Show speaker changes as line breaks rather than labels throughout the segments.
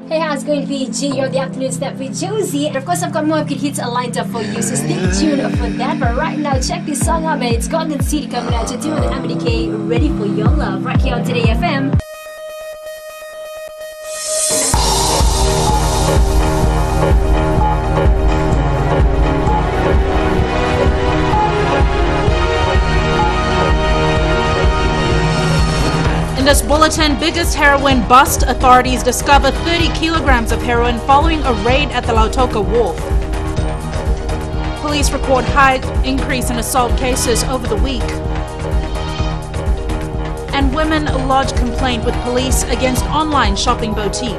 Hey, how's it going, VG? You're the afternoon step with Josie. And of course, I've got more good hits lined up for you, so stay tuned for that. But right now, check this song out, man. It's Golden City coming at you, 200 Ready for Your Love, right here on Today FM.
In this bulletin, biggest heroin bust. Authorities discover 30 kilograms of heroin following a raid at the Lautoka Wharf. Police record high increase in assault cases over the week. And women lodge complaint with police against online shopping boutique.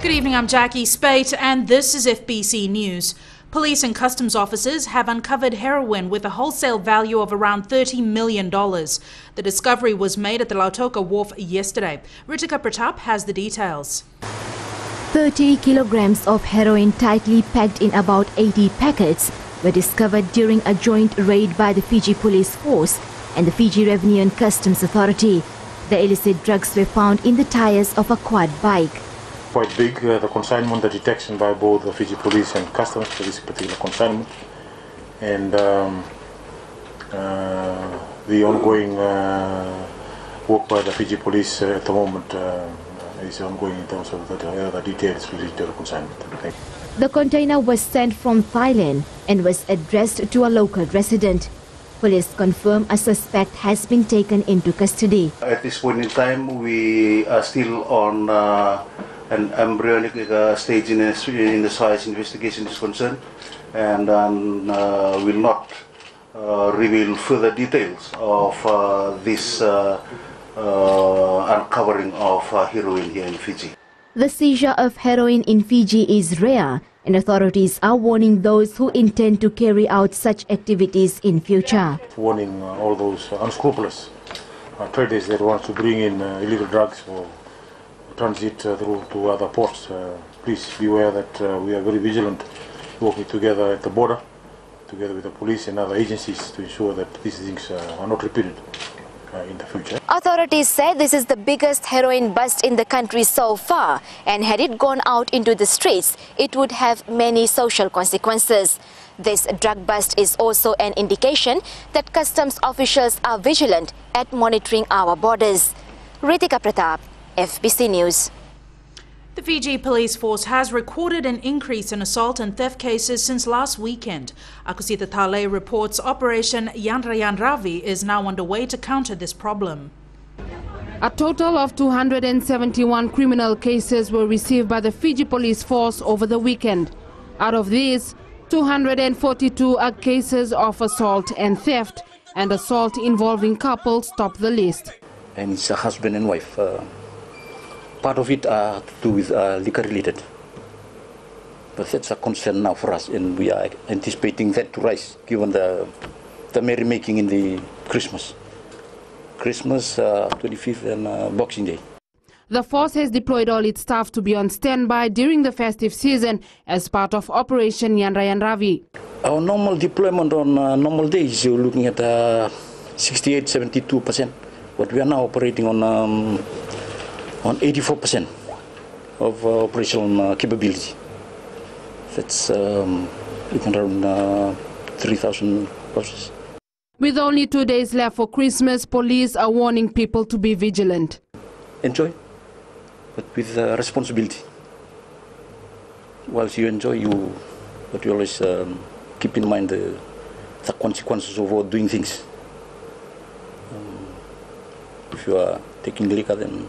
Good evening, I'm Jackie Spate and this is FBC News. Police and customs officers have uncovered heroin with a wholesale value of around $30 million. The discovery was made at the Lautoka Wharf yesterday. Ritika Pratap has the details.
30 kilograms of heroin tightly packed in about 80 packets were discovered during a joint raid by the Fiji Police Force and the Fiji Revenue and Customs Authority. The illicit drugs were found in the tires of a quad bike.
Quite big, the consignment, the detection by both the Fiji Police and Customs for this particular consignment, and the ongoing work by the Fiji Police at the moment is ongoing in terms of the details related to the consignment.
The container was sent from Thailand and was addressed to a local resident. Police confirm a suspect has been taken into custody.
At this point in time, we are still on an embryonic stage in the size investigation is concerned, and will not reveal further details of this uncovering of heroin here in Fiji.
The seizure of heroin in Fiji is rare, and authorities are warning those who intend to carry out such activities in future.
Warning all those unscrupulous traders that want to bring in illegal drugs or transit through to other ports. Please be aware that we are very vigilant, working together at the border, together with the police and other agencies to ensure that these things are not repeated in the future.
Authorities said this is the biggest heroin bust in the country so far, and had it gone out into the streets, it would have many social consequences. This drug bust is also an indication that customs officials are vigilant at monitoring our borders. Ritika Pratap, FBC News.
The Fiji Police Force has recorded an increase in assault and theft cases since last weekend. Akusita Thale reports Operation Yandrayan Ravi is now underway to counter this problem.
A total of 271 criminal cases were received by the Fiji Police Force over the weekend. Out of these, 242 are cases of assault and theft, and assault involving couples top the list.
And it's a husband and wife. Part of it to do with liquor related. But that's a concern now for us, and we are anticipating that to rise given the merrymaking in the Christmas 25th and Boxing Day.
The force has deployed all its staff to be on standby during the festive season as part of Operation Yandrayan Ravi.
Our normal deployment on normal days, you're looking at 68-72%. But we are now operating on 84% of operational capability. That's looking around 3,000 horses.
With only 2 days left for Christmas, police are warning people to be vigilant.
Enjoy, but with responsibility. Whilst you enjoy, you always keep in mind the consequences of doing things. If you are taking liquor, then...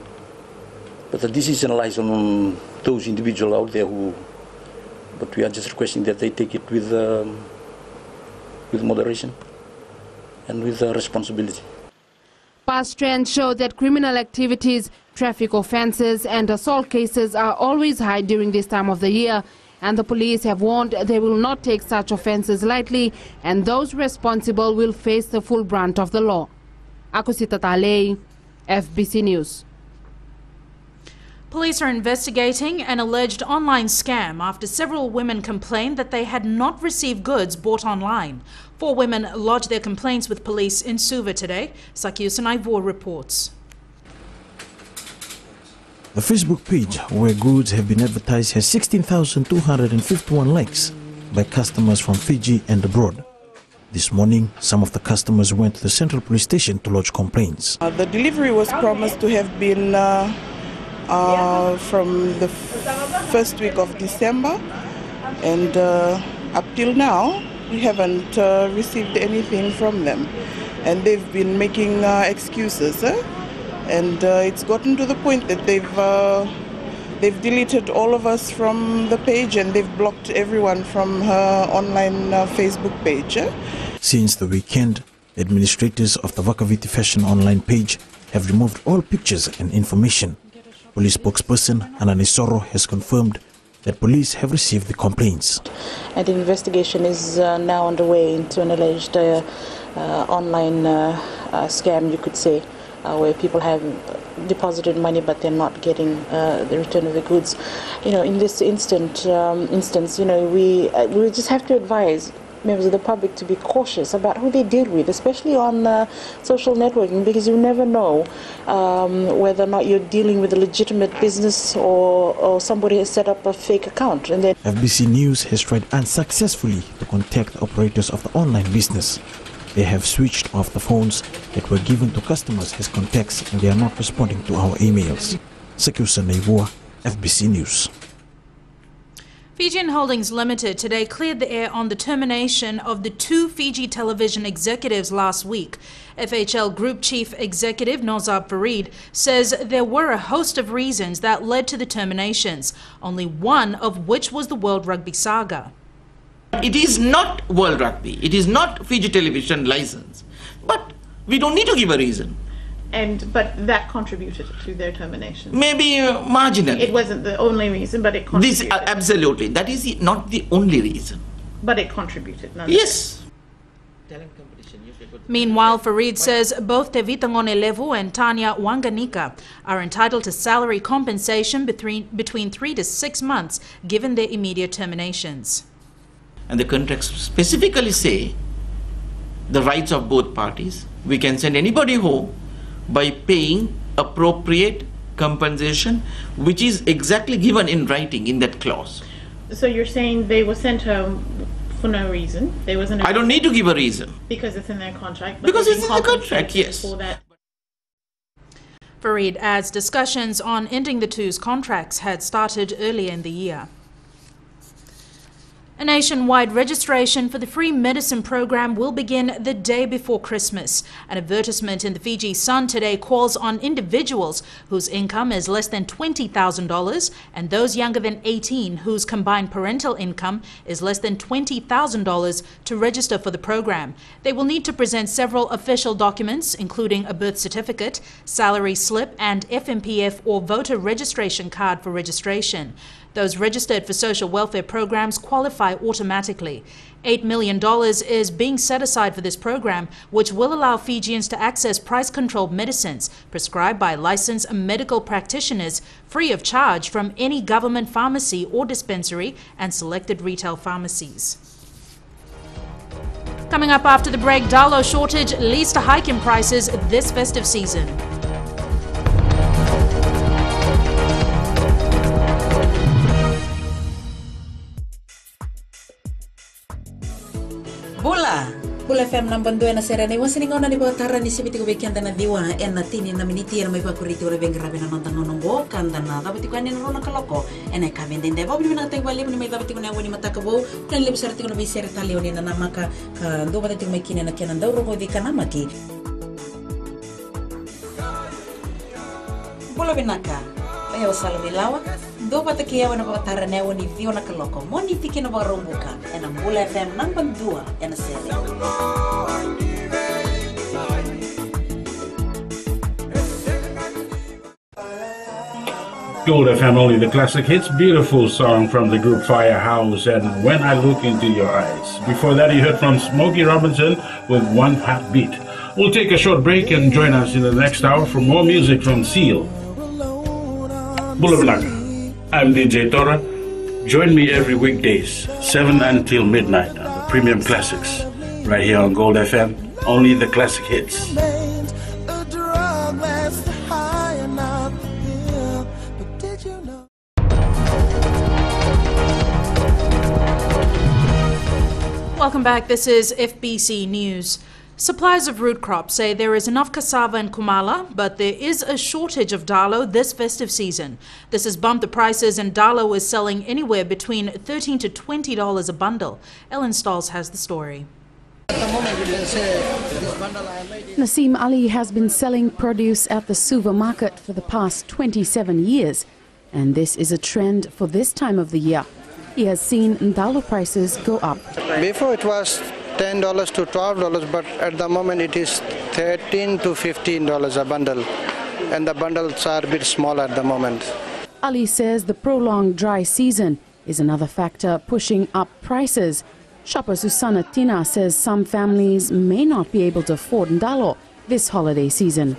But the decision lies on those individuals out there who... But we are just requesting that they take it with moderation and with responsibility.
Past trends show that criminal activities, traffic offences and assault cases are always high during this time of the year, and the police have warned they will not take such offences lightly, and those responsible will face the full brunt of the law. Akusita Talei, FBC News.
Police are investigating an alleged online scam after several women complained that they had not received goods bought online. 4 women lodged their complaints with police in Suva today. Sakius Ivor reports.
The Facebook page where goods have been advertised has 16,251 likes by customers from Fiji and abroad. This morning, some of the customers went to the Central Police Station to lodge complaints.
The delivery was promised to have been from the first week of December, and up till now we haven't received anything from them, and they've been making excuses, and it's gotten to the point that they've deleted all of us from the page, and they've blocked everyone from her online Facebook page.
Since the weekend, administrators of the Fbctv fashion online page have removed all pictures and information. Police spokesperson Ananisoro has confirmed that police have received the complaints.
And the investigation is now underway into an alleged online scam, you could say, where people have deposited money but they're not getting the return of the goods. You know, in this instance, you know, we just have to advise members of the public to be cautious about who they deal with, especially on social networking, because you never know whether or not you're dealing with a legitimate business or somebody has set up a fake account. And then
FBC News has tried unsuccessfully to contact the operators of the online business. They have switched off the phones that were given to customers as contacts, and they are not responding to our emails. Sakiusa Neivua, FBC News.
Fijian Holdings Limited today cleared the air on the termination of the 2 Fiji television executives last week. FHL Group Chief Executive Nozab Farid says there were a host of reasons that led to the terminations, only one of which was the World Rugby saga.
It is not World Rugby, it is not Fiji television license, but we don't need to give a reason.
But that contributed to their termination?
Maybe marginally.
It wasn't the only reason, but it contributed.
Absolutely. That is not the only reason.
But it contributed,
yes.
Meanwhile, Farid says both Tevita Ngonelevu and Tanya Wanganika are entitled to salary compensation between 3 to 6 months, given their immediate terminations.
And the contracts specifically say the rights of both parties. We can send anybody home by paying appropriate compensation, which is exactly given in writing in that clause.
So you're saying they were sent home for no reason? There wasn't.
I don't need to give a reason.
Because it's in their contract. But
because it's in the contract, yes.
For that.
Farid adds discussions on ending the 2's contracts had started earlier in the year. A nationwide registration for the free medicine program will begin the day before Christmas. An advertisement in the Fiji Sun today calls on individuals whose income is less than $20,000 and those younger than 18 whose combined parental income is less than $20,000 to register for the program. They will need to present several official documents, including a birth certificate, salary slip, and FMPF or voter registration card for registration. Those registered for social welfare programs qualify automatically. $8 million is being set aside for this program, which will allow Fijians to access price-controlled medicines prescribed by licensed medical practitioners free of charge from any government pharmacy or dispensary and selected retail pharmacies. Coming up after the break, Dalo shortage leads to hike in prices this festive season.
Bula FM nambando na serena iwan siningaw na dibatara ni sibiti ko bekian na diwa en na tini na miniti na may pakuriti ora bengrabe na nonton nonongo kanda na dabati ko ani na rona kaloko en ay kamen den debo bili na tagwali ni may dabati ko na wani matakabo kan le bisarti ko na bisere talio ni na maka ndo batati ko may kina na kenan daw rogo di kanamaki Bula binaka Ayo salam ilawa do bataki ya wana batara na wani vio na kaloko moni fiki na barumbuka en Bula FM nambandua en sere
Gold FM, only the classic hits. Beautiful song from the group Firehouse and When I Look Into Your Eyes. Before that, you heard from Smokey Robinson with One Heartbeat. We'll take a short break and join us in the next hour for more music from Seal. Bulabnak. I'm DJ Tora. Join me every weekdays, 7 until midnight on the Premium Classics, right here on Gold FM, only the classic hits.
Welcome back. This is FBC News. Suppliers of root crops say there is enough cassava in Kumala, but there is a shortage of dalo this festive season. This has bumped the prices, and dalo is selling anywhere between $13 to $20 a bundle. Ellen Stolz has the story.
Naseem Ali has been selling produce at the Suva market for the past 27 years, and this is a trend for this time of the year. He has seen dalo prices go up.
Before it was $10 to $12, but at the moment it is $13 to $15 a bundle, and the bundles are a bit small at the moment.
Ali says the prolonged dry season is another factor pushing up prices. Shopper Susana Tina says some families may not be able to afford ndalo this holiday season.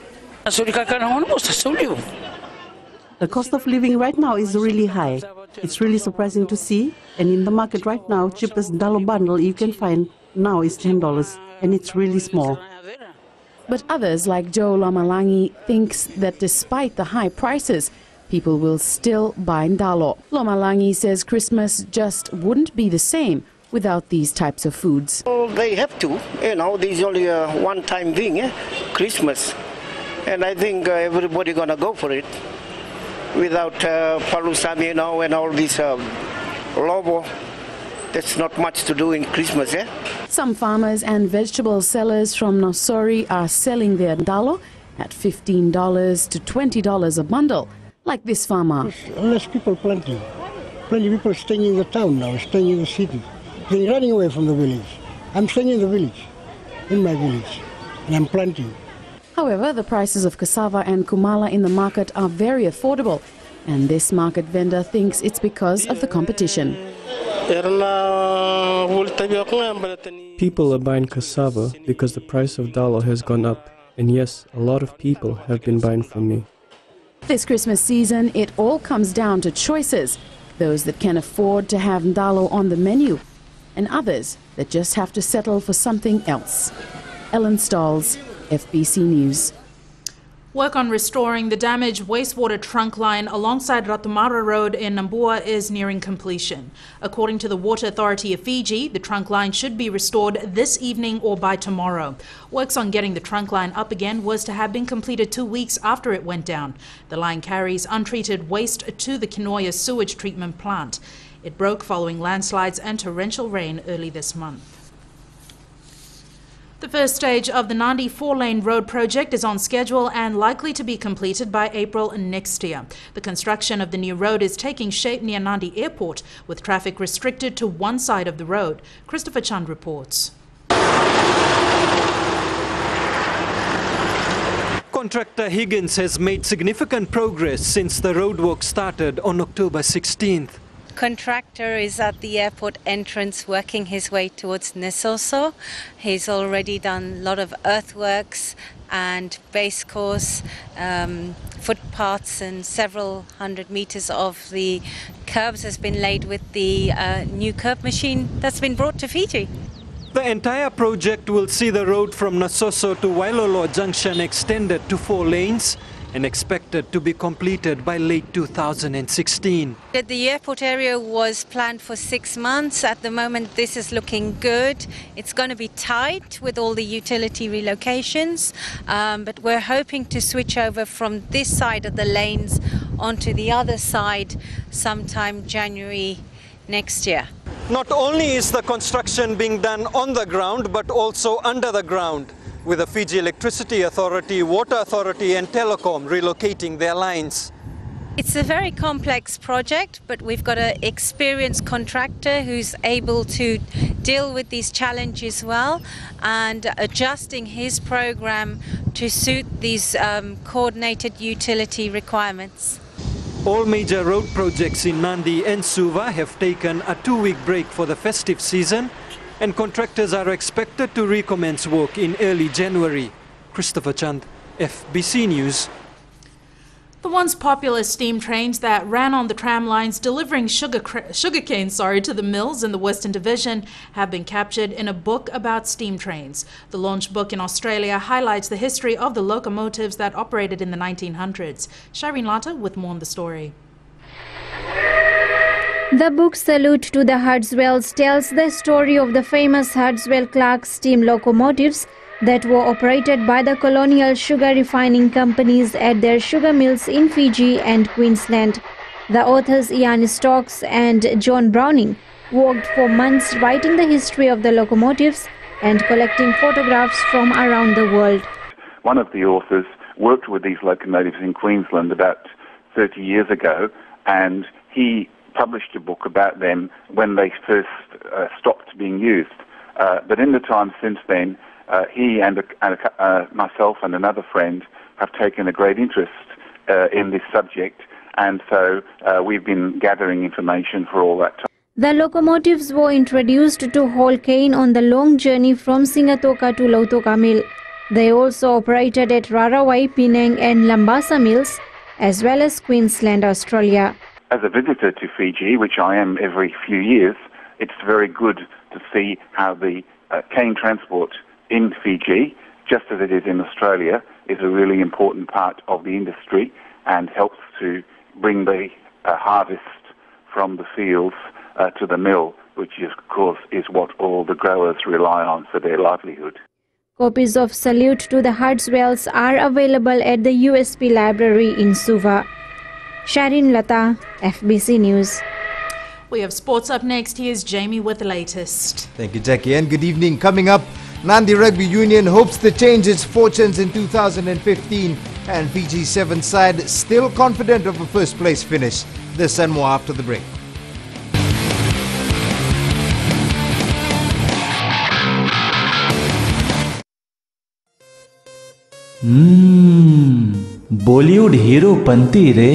The cost of living right now is really high. It's really surprising to see, and in the market right now, cheapest ndalo bundle you can find now is $10, and it's really small.
But others, like Joe Lomalangi, thinks that despite the high prices, people will still buy ndalo. Lomalangi says Christmas just wouldn't be the same without these types of foods.
Well, they have to. This is only a one-time thing, Christmas. And I think everybody gonna go for it. Without palusami, and all this lobo, there's not much to do in Christmas,
Some farmers and vegetable sellers from Nosori are selling their ndalo at $15 to $20 a bundle, like this farmer.
Less people planting. Plenty of people staying in the town now, staying in the city. They're running away from the village. I'm staying in the village, in my village, and I'm planting.
However, the prices of cassava and kumala in the market are very affordable, and this market vendor thinks it's because of the competition.
People are buying cassava because the price of dalo has gone up, and yes, a lot of people have been buying from me.
This Christmas season, it all comes down to choices. Those that can afford to have ndalo on the menu, and others that just have to settle for something else. Ellen Stolz, FBC News.
Work on restoring the damaged wastewater trunk line alongside Ratumara Road in Nambua is nearing completion. According to the Water Authority of Fiji, the trunk line should be restored this evening or by tomorrow. Works on getting the trunk line up again was to have been completed 2 weeks after it went down. The line carries untreated waste to the Kinoya sewage treatment plant. It broke following landslides and torrential rain early this month. The first stage of the Nandi 4-lane road project is on schedule and likely to be completed by April next year. The construction of the new road is taking shape near Nandi Airport, with traffic restricted to one side of the road. Christopher Chand reports.
Contractor Higgins has made significant progress since the roadwork started on October 16th.
Contractor is at the airport entrance working his way towards Nesoso. He's already done a lot of earthworks and base course, footpaths, and several hundred meters of the curbs has been laid with the new curb machine that's been brought to Fiji.
The entire project will see the road from Nasoso to Wailolo Junction extended to 4 lanes and expected to be completed by late 2016.
The airport area was planned for 6 months. At the moment, this is looking good. It's going to be tight with all the utility relocations, but we're hoping to switch over from this side of the lanes onto the other side sometime January next year.
Not only is the construction being done on the ground, but also under the ground, with the Fiji Electricity Authority, Water Authority and Telecom relocating their lines.
It's a very complex project, but we've got an experienced contractor who's able to deal with these challenges well and adjusting his program to suit these coordinated utility requirements.
All major road projects in Nandi and Suva have taken a 2-week break for the festive season, and contractors are expected to recommence work in early January. Christopher Chand, FBC News.
The once popular steam trains that ran on the tram lines delivering sugarcane to the mills in the Western Division have been captured in a book about steam trains. The launch book in Australia highlights the history of the locomotives that operated in the 1900s. Shireen Lata with more on the story.
The book Salute to the Hardswells tells the story of the famous Hardswell-Clark steam locomotives that were operated by the colonial sugar refining companies at their sugar mills in Fiji and Queensland. The authors Ian Stokes and John Browning worked for months writing the history of the locomotives and collecting photographs from around the world.
One of the authors worked with these locomotives in Queensland about 30 years ago, and he published a book about them when they first stopped being used. But in the time since then, he and myself and another friend have taken a great interest in this subject, and so we've been gathering information for all that time.
The locomotives were introduced to haul cane on the long journey from Singatoka to Lautoka Mill. They also operated at Rarawai, Penang and Lambasa mills, as well as Queensland, Australia.
As a visitor to Fiji, which I am every few years, it's very good to see how the cane transport in Fiji, just as it is in Australia, is a really important part of the industry and helps to bring the harvest from the fields to the mill, which is, of course is what all the growers rely on for their livelihood.
Copies of Salute to the Hardswells are available at the USP Library in Suva. Shireen Lata, FBC News.
We have sports up next. Here's Jamie with the latest.
Thank you, Jackie, and good evening. Coming up, Nandi Rugby Union hopes to change its fortunes in 2015, and Fiji's 7th side still confident of a first place finish. This and more after the break.
Bollywood hero पंती रे.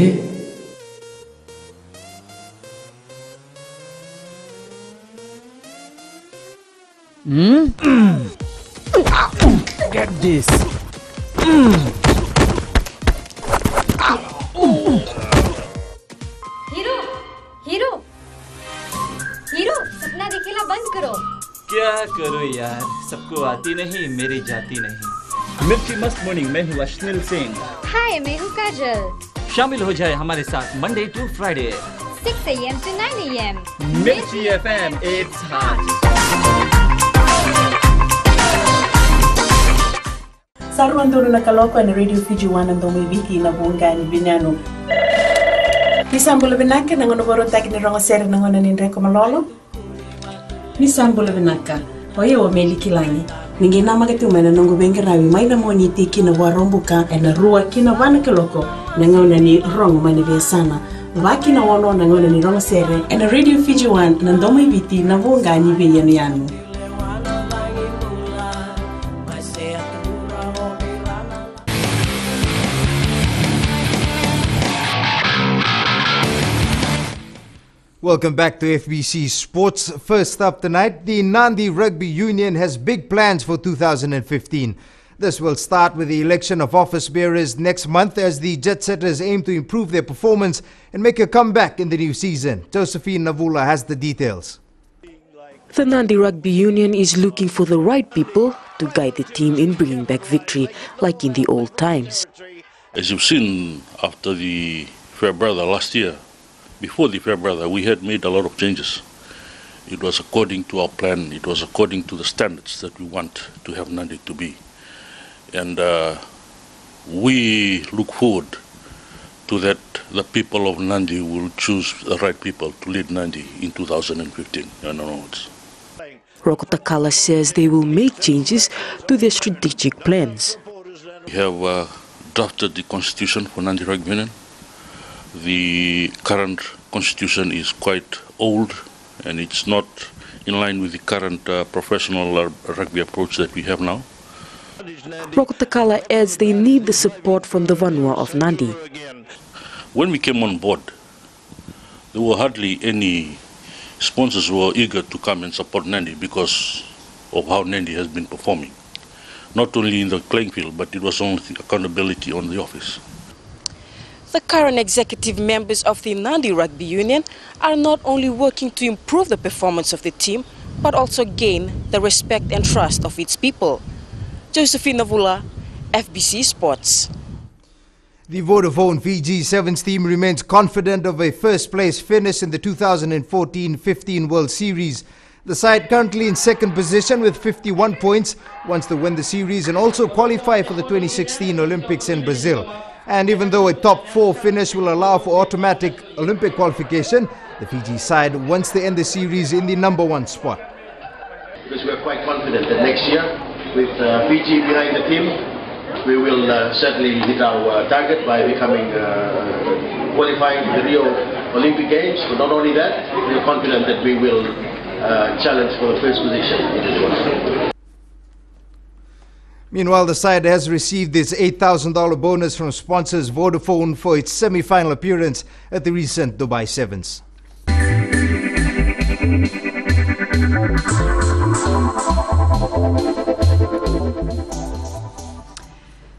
Get this.
Hero hero hero सपना दिखेला बंद करो.
क्या करूं यार, सबको आती नहीं, मेरी जाती नहीं. मिर्ची मस्त मॉर्निंग में हूँ अश्निल सिंह.
हाय, मैं हूँ काजल.
शामिल हो जाए हमारे साथ Monday to Friday
6 AM to 9 AM.
मिर्ची FM, it's hot.
Sarwandoro na kaloko na Radio Fiji 1 and Domi Viti na buongani binano. Nisambula binaka na ngono boro taki ni rongo sere na ngona ni Reko Malolo. Nisambula binaka. Oye wa meli kilani. Ningi na magati umena nongo bengi rawi maila moni tiki na warombuka na rua kina wana kaloko na ngona ni rongo mani vesana. Waki na wano na ngona ni rongo sere na Radio Fiji 1 na Domi Viti na buongani binano yanu.
Welcome back to FBC Sports. First up tonight, the Nandi Rugby Union has big plans for 2015. This will start with the election of office bearers next month as the Jet Setters aim to improve their performance and make a comeback in the new season. Josephine Navula has the details.
The Nandi Rugby Union is looking for the right people to guide the team in bringing back victory like in the old times.
As you've seen after the Fair Brother last year, before the Fair Brother, we had made a lot of changes. It was according to our plan, it was according to the standards that we want to have Nandi to be. And we look forward to that the people of Nandi will choose the right people to lead Nandi in 2015 and onwards.
Rokotakala says they will make changes to their strategic plans.
We have drafted the constitution for Nandi Rugby Union. The current constitution is quite old and it's not in line with the current professional rugby approach that we have now.
Rokotakala adds they need the support from the Vanua of Nandi.
When we came on board, there were hardly any sponsors who were eager to come and support Nandi because of how Nandi has been performing. Not only in the playing field, but it was on the accountability on the office.
The current executive members of the Nandi Rugby Union are not only working to improve the performance of the team, but also gain the respect and trust of its people. Josephine Navula, FBC Sports.
The Vodafone Fiji Sevens team remains confident of a first-place finish in the 2014-15 World Series. The side currently in second position with 51 points, wants to win the series and also qualify for the 2016 Olympics in Brazil. And even though a top 4 finish will allow for automatic Olympic qualification, the Fiji side wants to end the series in the number 1 spot.
Because we are quite confident that next year, with Fiji behind the team, we will certainly hit our target by becoming qualifying for the Rio Olympic Games. But not only that, we are confident that we will challenge for the first position in the tournament.
Meanwhile, the side has received its $8,000 bonus from sponsors Vodafone for its semi-final appearance at the recent Dubai Sevens.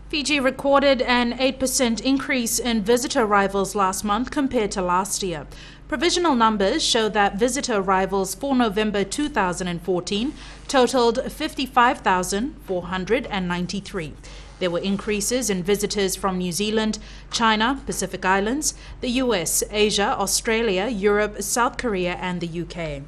Fiji recorded an 8% increase in visitor arrivals last month compared to last year. Provisional numbers show that visitor arrivals for November 2014 totaled 55,493. There were increases in visitors from New Zealand, China, Pacific Islands, the US, Asia, Australia, Europe, South Korea and the UK.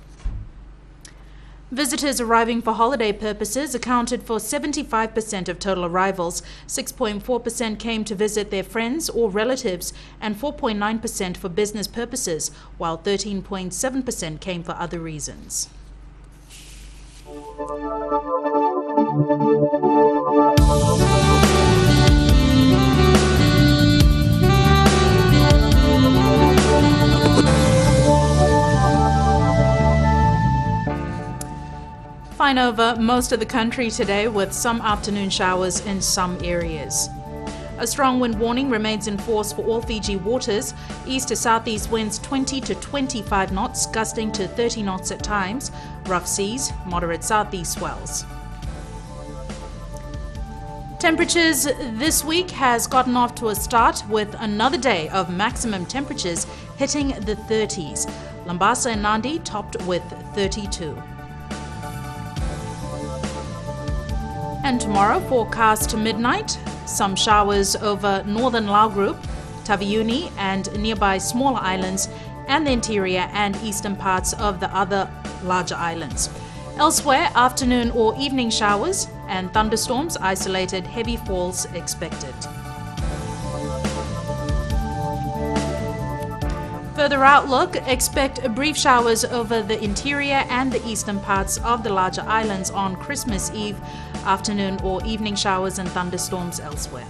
Visitors arriving for holiday purposes accounted for 75% of total arrivals. 6.4% came to visit their friends or relatives and 4.9% for business purposes, while 13.7% came for other reasons. Fine over most of the country today with some afternoon showers in some areas. A strong wind warning remains in force for all Fiji waters. East to southeast winds 20 to 25 knots, gusting to 30 knots at times. Rough seas, moderate southeast swells. Temperatures this week has gotten off to a start with another day of maximum temperatures hitting the 30s. Lambasa and Nandi topped with 32. And tomorrow, forecast to midnight, some showers over northern Lau Group, Taveuni and nearby smaller islands, and the interior and eastern parts of the other larger islands. Elsewhere, afternoon or evening showers and thunderstorms, isolated heavy falls expected. Further outlook, expect brief showers over the interior and the eastern parts of the larger islands on Christmas Eve, afternoon or evening showers and thunderstorms elsewhere.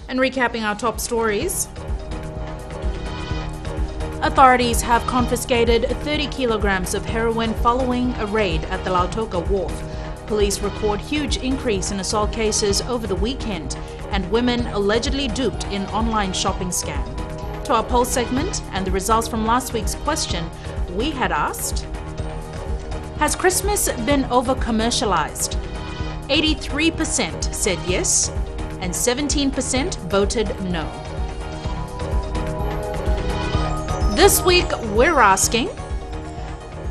And recapping our top stories. Authorities have confiscated 30 kilograms of heroin following a raid at the Lautoka Wharf. Police record huge increase in assault cases over the weekend, and women allegedly duped in online shopping scam. To our poll segment and the results from last week's question, we had asked, has Christmas been over-commercialized? 83% said yes, and 17% voted no. This week, we're asking,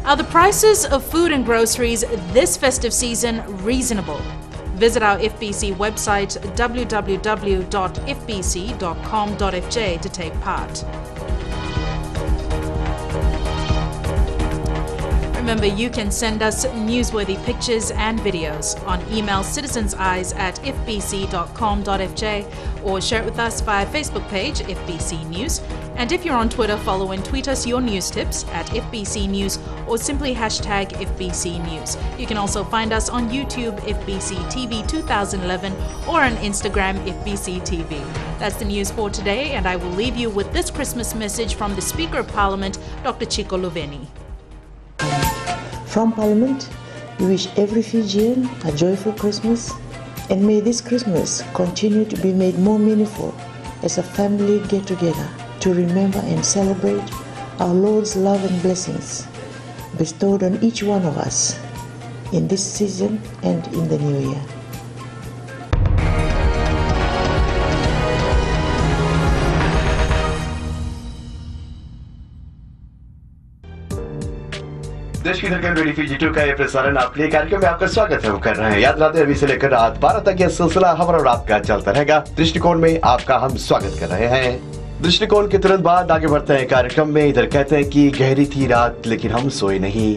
are the prices of food and groceries this festive season reasonable? Visit our FBC website www.fbc.com.fj to take part. Remember, you can send us newsworthy pictures and videos on email citizenseyes@fbc.com.fj or share it with us via Facebook page FBC News. And if you're on Twitter, follow and tweet us your news tips at FBC News or simply hashtag FBC News. You can also find us on YouTube Fbctv 2011 or on Instagram Fbctv. That's the news for today, and I will leave you with this Christmas message from the Speaker of Parliament, Dr. Chico Luveni.
From Parliament, we wish every Fijian a joyful Christmas, and may this Christmas continue to be made more meaningful as a family get together to remember and celebrate our Lord's love and blessings bestowed on each one of us in this season and in the new year.
देश की धड़कन radio Fiji 2 का ये प्रसारण आपके कार्यक्रम में आपका स्वागत हम कर रहे हैं। याद रखते अभी से लेकर रात 12 तक यह सिलसिला हमारा और आपका चलता रहेगा। दृष्टिकोण में आपका हम स्वागत कर रहे हैं। दृष्टिकोण के तुरंत बाद आगे बढ़ते हैं कार्यक्रम में। इधर कहते हैं कि गहरी थी रात लेकिन हम सोए नहीं,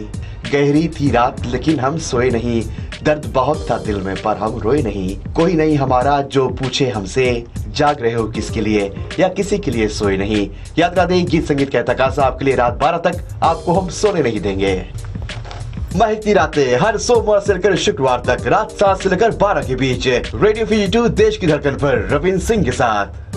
गहरी थी रात लेकिन हम सोए नहीं, दर्द बहुत था दिल में पर हम रोए नहीं, कोई नहीं हमारा जो पूछे हमसे, जाग रहे हो किसके लिए या किसी के लिए सोए नहीं। याद रखें गीत संगीत का तकाजा आपके लिए रात 12 तक आपको हम सोने नहीं देंगे। महकती रातें हर सोमवार से लेकर शुक्रवार तक रात 7 से लेकर 12 के बीच रेडियो फीजी 2 देश की धड़कन पर रविंद्र सिंह के साथ।